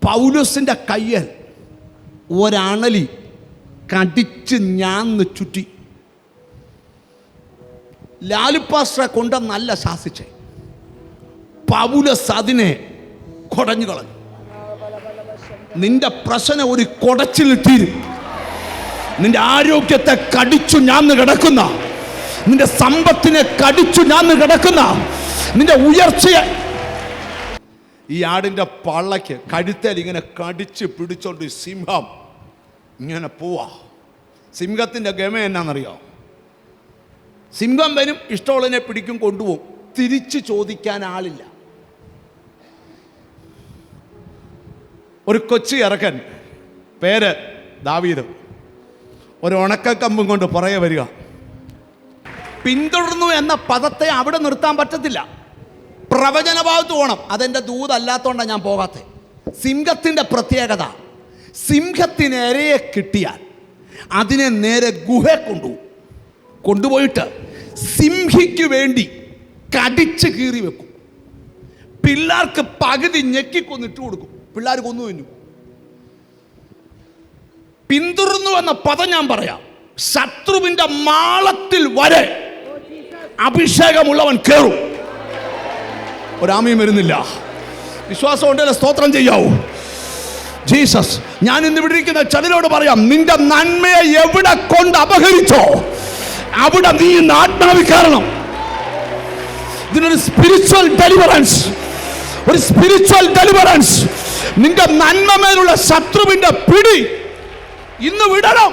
പൗലോസിൻ്റെ കയ്യിൽ ഒരണലി കടിച്ച് ഞാന്ന് ചുറ്റി. ലാലുപാസ്റ്ററെ കൊണ്ടെന്നല്ല ശാസിച്ചേ, പൗലോസ് അതിനെ കുടഞ്ഞു കളഞ്ഞു. നിന്റെ പ്രശ്നം ഒരു കുടച്ചിൽ തീരും. നിന്റെ ആരോഗ്യത്തെ കടിച്ചു ഞാന്ന് കിടക്കുന്ന, നിന്റെ സമ്പത്തിനെ കടിച്ചു ഞാന്ന് കിടക്കുന്ന, നിന്റെ ഉയർച്ചയെ ഈ ആടിൻ്റെ പള്ളയ്ക്ക് കഴുത്തേൽ ഇങ്ങനെ കടിച്ച് പിടിച്ചോണ്ട് സിംഹം ഇങ്ങനെ പോവാ. സിംഹത്തിൻ്റെ ഗമ എന്നാണെന്നറിയോ? സിംഹം വരും, ഇഷ്ടമുള്ളതിനെ പിടിക്കും, കൊണ്ടുപോകും. തിരിച്ച് ചോദിക്കാൻ ആളില്ല. ഒരു കൊച്ചു ഇറക്കൻ, പേര് ദാവീദ്, ഒരു ഉണക്കക്കമ്പും കൊണ്ട് പുറകെ വരിക. പിന്തുടർന്നു എന്ന പദത്തെ അവിടെ നിർത്താൻ പറ്റത്തില്ല. പ്രവചനഭാഗത്ത് പോകണം. അതെൻ്റെ ദൂതല്ലാത്തതുകൊണ്ടാണ് ഞാൻ പോകാത്തത്. സിംഹത്തിൻ്റെ പ്രത്യേകത, സിംഹത്തിന് ഇരയെ കിട്ടിയാൽ അതിനെ നേരെ ഗുഹയെ കൊണ്ടുപോയിട്ട് സിംഹിക്ക് വേണ്ടി കടിച്ച് കീറി വെക്കും. പിള്ളേർക്ക് പകുതി ഞെക്കിക്കൊന്നിട്ട് കൊടുക്കും. പിള്ളേർ കൊന്നു തിന്നു. പിന്തുടർന്നു എന്ന പദം ഞാൻ പറയാം. ശത്രുവിൻ്റെ മാളത്തിൽ വരെ അഭിഷേകമുള്ളവൻ കയറും. ഒരാമയും വരുന്നില്ല. വിശ്വാസം ഉണ്ടല്ലോ, സ്തോത്രം ചെയ്യാവൂ. ജീസസ്. ഞാൻ ഇന്ന് ഇവിടെ ഇരിക്കുന്ന ചിലരോട് പറയാം, നിന്റെ നന്മയെ എവിടെ കൊണ്ട് അപഹരിച്ചോ അവിടെ നീ ഇന്ന് ആത്മാവിൽ കയറണം. ഇതിനൊരു സ്പിരിച്വൽ ഡെലിവറൻസ്, ഒരു സ്പിരിച്വൽ ഡെലിവറൻസ്. നിന്റെ നന്മ മേലുള്ള ശത്രുവിന്റെ പിടി ഇന്ന് വിടണം.